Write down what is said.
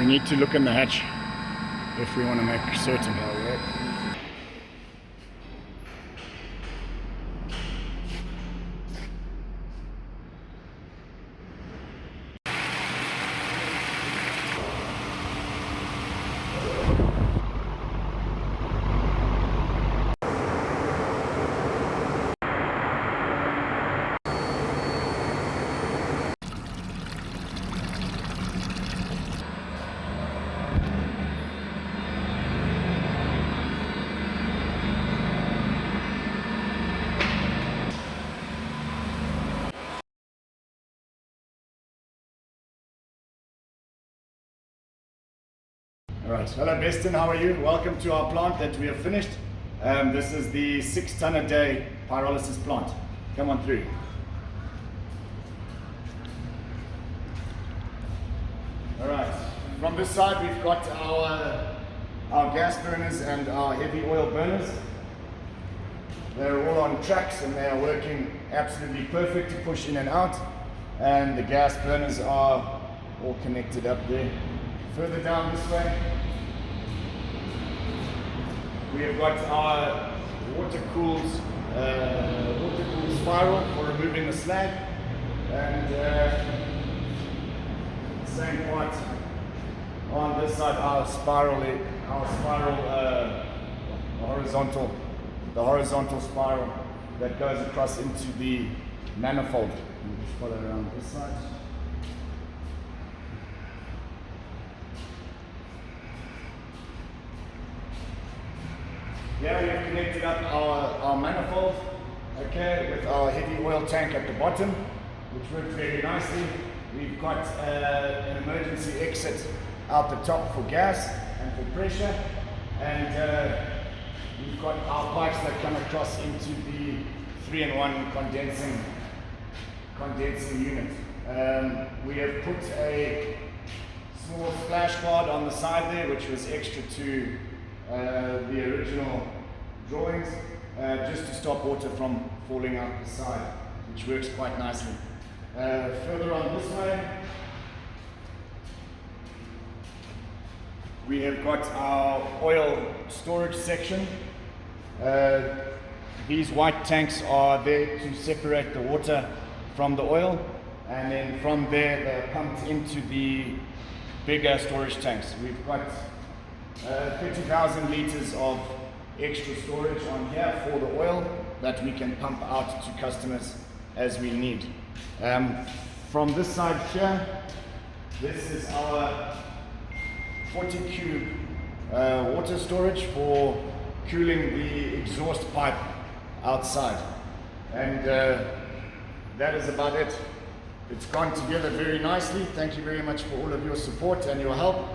We need to look in the hatch if we want to make certain. Alright, hello Beston, how are you? Welcome to our plant that we have finished. This is the 6 ton a day pyrolysis plant. Come on through. Alright, from this side we've got our gas burners and our heavy oil burners. They're all on tracks and they are working absolutely perfect to push in and out. And the gas burners are all connected up there. Further down this way, we have got our water-cooled spiral for removing the slag, and same part on this side, our spiral, the horizontal spiral that goes across into the manifold. Just follow around this side. Here we have connected up our manifold, okay, with our heavy oil tank at the bottom, which works very nicely. We've got an emergency exit out the top for gas and for pressure, and we've got our pipes that come across into the 3-in-1 condensing unit. We have put a small splash guard on the side there, which was extra to the original drawings, just to stop water from falling out the side, which works quite nicely. Further on this way, we have got our oil storage section. These white tanks are there to separate the water from the oil, and then from there they're pumped into the bigger storage tanks. We've got 30,000 liters of extra storage on here for the oil that we can pump out to customers as we need. From this side here, this is our 40 cube water storage for cooling the exhaust pipe outside, and that is about it. It's gone together very nicely. Thank you very much for all of your support and your help.